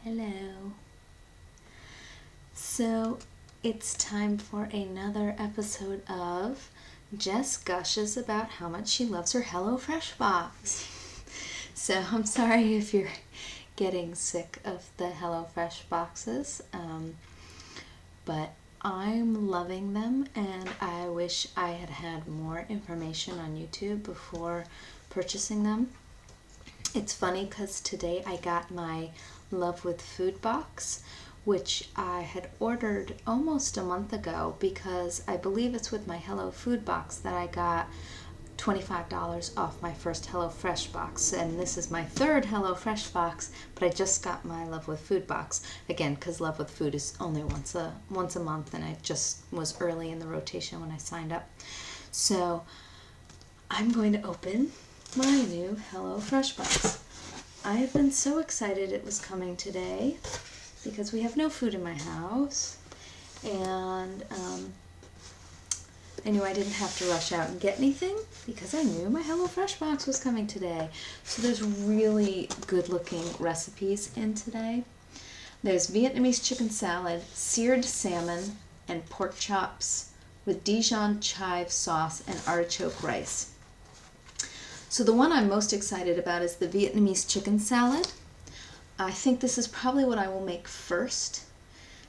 Hello. So it's time for another episode of Jess gushes about how much she loves her HelloFresh box. So I'm sorry if you're getting sick of the HelloFresh boxes, but I'm loving them, and I wish I had had more information on YouTube before purchasing them. It's funny because today I got my Love with Food box, which I had ordered almost a month ago because I believe it's with my Hello Food box that I got $25 off my first HelloFresh box. And this is my third HelloFresh box, but I just got my Love with Food box. Again, because Love with Food is only once a month, and I just was early in the rotation when I signed up. So I'm going to open my new HelloFresh box. I have been so excited it was coming today because we have no food in my house, and I knew I didn't have to rush out and get anything because I knew my HelloFresh box was coming today. So there's really good looking recipes in today. There's Vietnamese chicken salad, seared salmon, and pork chops with Dijon chive sauce and artichoke rice. So the one I'm most excited about is the Vietnamese chicken salad. I think this is probably what I will make first.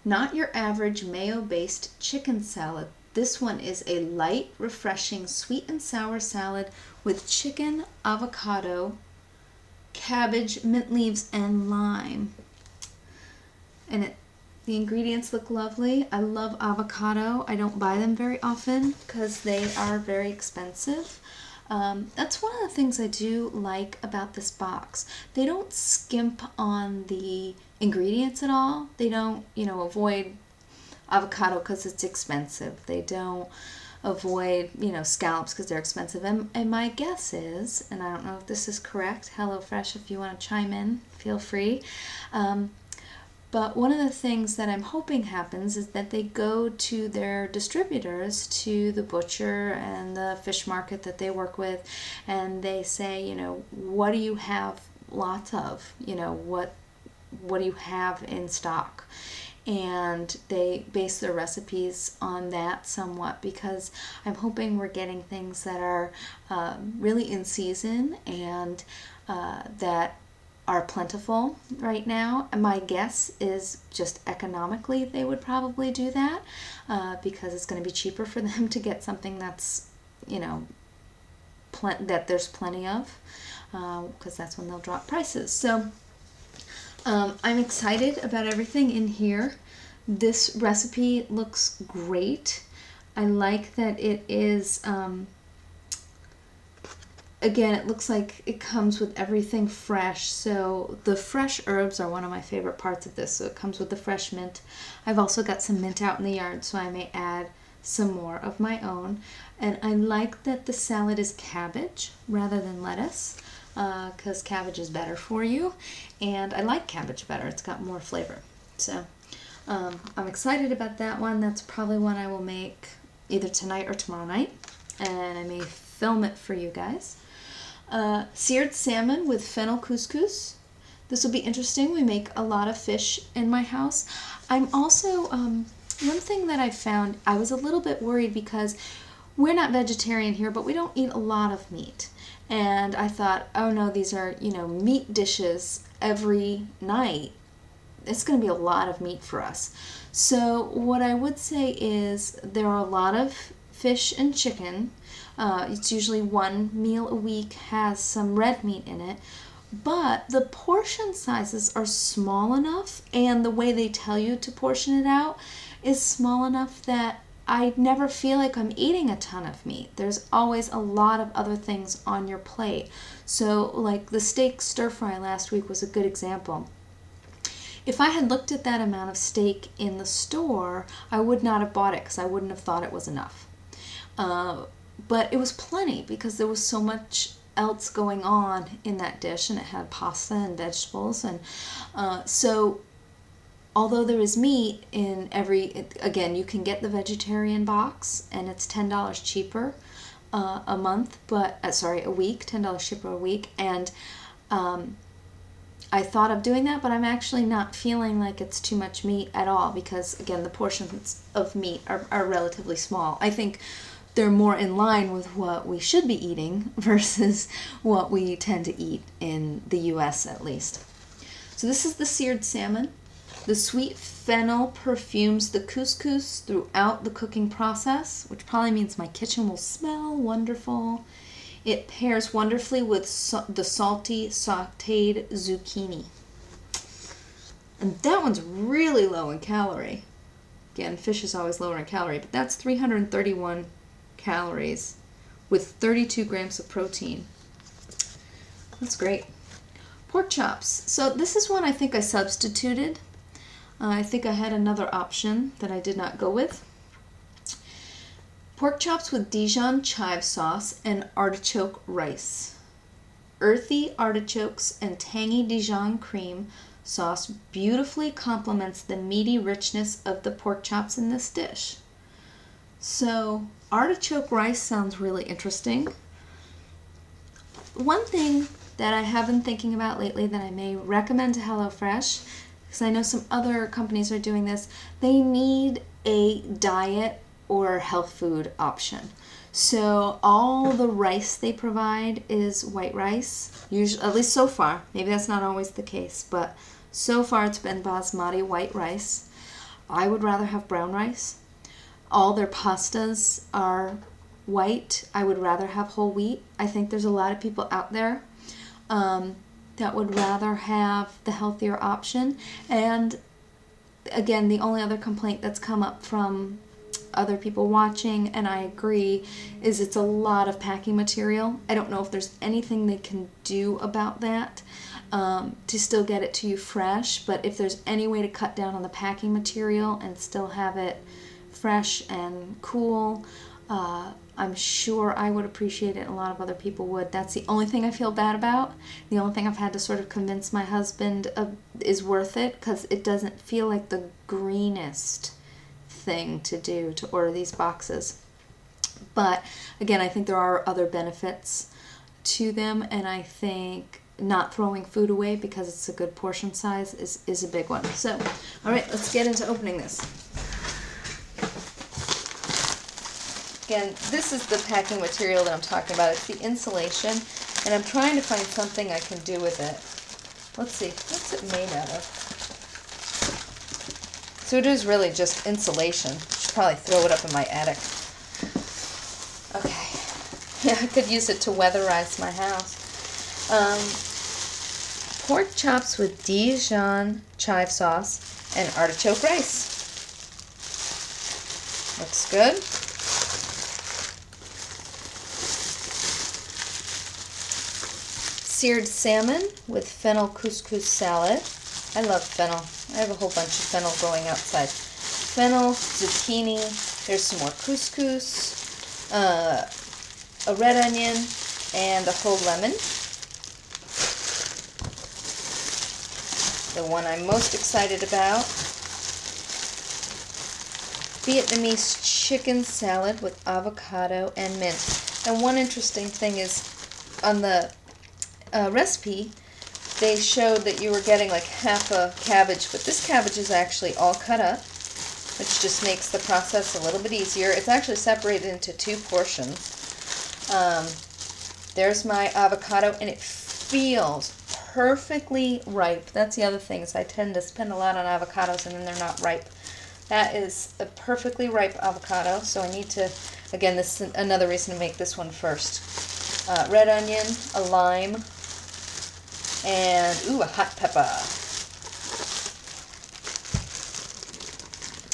Not your average mayo-based chicken salad. This one is a light, refreshing, sweet and sour salad with chicken, avocado, cabbage, mint leaves, and lime. And the ingredients look lovely. I love avocado. I don't buy them very often because they are very expensive. That's one of the things I do like about this box. They don't skimp on the ingredients at all. They don't, avoid avocado because it's expensive. They don't avoid, scallops because they're expensive. And my guess is, and I don't know if this is correct, HelloFresh, if you want to chime in, feel free. But one of the things that I'm hoping happens is that they go to their distributors, to the butcher and the fish market that they work with, and they say, what do you have lots of? What do you have in stock? And they base their recipes on that somewhat, because I'm hoping we're getting things that are really in season and that are plentiful right now. And my guess is just economically they would probably do that because it's going to be cheaper for them to get something that's, that there's plenty of, because that's when they'll drop prices. So I'm excited about everything in here. This recipe looks great. I like that it is again, it looks like it comes with everything fresh. So the fresh herbs are one of my favorite parts of this. So it comes with the fresh mint. I've also got some mint out in the yard, so I may add some more of my own. And I like that the salad is cabbage rather than lettuce, because cabbage is better for you. And I like cabbage better. It's got more flavor. So I'm excited about that one. That's probably one I will make either tonight or tomorrow night. And I may film it for you guys. Seared salmon with fennel couscous. This will be interesting. We make a lot of fish in my house. I'm also, one thing that I found, I was a little bit worried because we're not vegetarian here, but we don't eat a lot of meat. And I thought, oh no, these are, meat dishes every night. It's going to be a lot of meat for us. So what I would say is there are a lot of fish and chicken. It's usually one meal a week has some red meat in it, but the portion sizes are small enough, and the way they tell you to portion it out is small enough that I never feel like I'm eating a ton of meat. There's always a lot of other things on your plate. So like the steak stir fry last week was a good example. If I had looked at that amount of steak in the store, I would not have bought it because I wouldn't have thought it was enough. But it was plenty because there was so much else going on in that dish, and it had pasta and vegetables. And so although there is meat in again, you can get the vegetarian box and it's $10 cheaper a week, $10 cheaper a week. And I thought of doing that, but I'm actually not feeling like it's too much meat at all because, again, the portions of meat are relatively small. I think they're more in line with what we should be eating versus what we tend to eat in the U.S. at least. So this is the seared salmon. The sweet fennel perfumes the couscous throughout the cooking process, which probably means my kitchen will smell wonderful. It pairs wonderfully with the salty sautéed zucchini. And that one's really low in calorie. Again, fish is always lower in calorie, but that's 331 calories with 32 grams of protein. That's great. Pork chops. So this is one I think I substituted. I think I had another option that I did not go with. Pork chops with Dijon chive sauce and artichoke rice. Earthy artichokes and tangy Dijon cream sauce beautifully complements the meaty richness of the pork chops in this dish. So artichoke rice sounds really interesting. One thing that I have been thinking about lately that I may recommend to HelloFresh, because I know some other companies are doing this, they need a diet or health food option. So all the rice they provide is white rice, usually, at least so far. Maybe that's not always the case, but so far it's been basmati white rice. I would rather have brown rice. All their pastas are white. I would rather have whole wheat. I think there's a lot of people out there that would rather have the healthier option. And again, the only other complaint that's come up from other people watching, and I agree, is it's a lot of packing material. I don't know if there's anything they can do about that to still get it to you fresh, but if there's any way to cut down on the packing material and still have it fresh and cool, I'm sure I would appreciate it and a lot of other people would. That's the only thing I feel bad about. The only thing I've had to sort of convince my husband of is worth it, because it doesn't feel like the greenest thing to do to order these boxes. But again, I think there are other benefits to them, and I think not throwing food away because it's a good portion size is a big one. So, all right, let's get into opening this. Again, this is the packing material that I'm talking about. It's the insulation, and I'm trying to find something I can do with it. Let's see, what's it made out of? So it is really just insulation. Should probably throw it up in my attic. Okay. Yeah, I could use it to weatherize my house. Pork chops with Dijon chive sauce and artichoke rice. Looks good. Seared salmon with fennel couscous salad. I love fennel. I have a whole bunch of fennel growing outside. Fennel, zucchini, there's some more couscous, a red onion, and a whole lemon. The one I'm most excited about, Vietnamese chicken salad with avocado and mint. And one interesting thing is, on the recipe, they showed that you were getting like half a cabbage, but this cabbage is actually all cut up, which just makes the process a little bit easier. It's actually separated into 2 portions. There's my avocado, and it feels perfectly ripe. That's the other thing, is I tend to spend a lot on avocados and then they're not ripe. That is a perfectly ripe avocado, so I need to, again, this is another reason to make this one first. Red onion, a lime, and a hot pepper.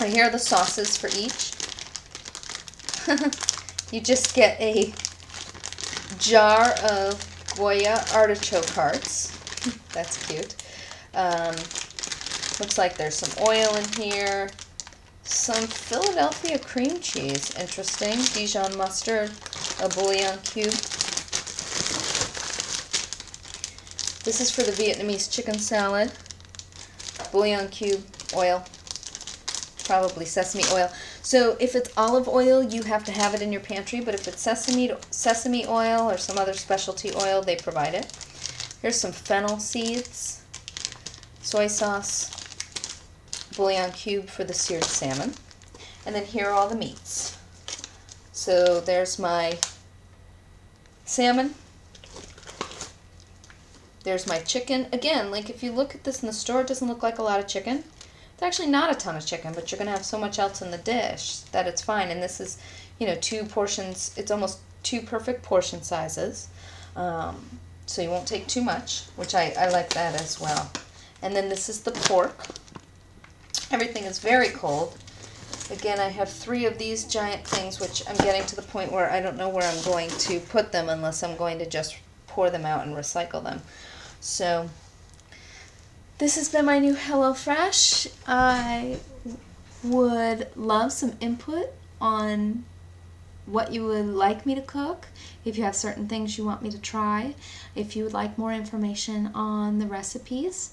And here are the sauces for each. You just get a jar of Goya artichoke hearts. That's cute. Looks like there's some oil in here. Some Philadelphia cream cheese. Interesting. Dijon mustard. A bouillon cube. This is for the Vietnamese chicken salad. Bouillon cube, oil, probably sesame oil. So if it's olive oil, you have to have it in your pantry, but if it's sesame oil or some other specialty oil, they provide it. Here's some fennel seeds. soy sauce, bouillon cube for the seared salmon, and then here are all the meats. So there's my salmon, there's my chicken. Again, like if you look at this in the store, it doesn't look like a lot of chicken. It's actually not a ton of chicken, but you're going to have so much else in the dish that it's fine. And this is, 2 portions. It's almost 2 perfect portion sizes. So you won't take too much, which I like that as well. And then this is the pork. Everything is very cold. Again, I have 3 of these giant things, which I'm getting to the point where I don't know where I'm going to put them unless I'm going to just pour them out and recycle them. So this has been my new HelloFresh. I would love some input on what you would like me to cook, if you have certain things you want me to try, if you would like more information on the recipes,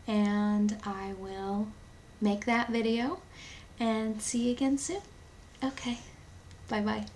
and I will make that video and see you again soon. Okay, bye-bye.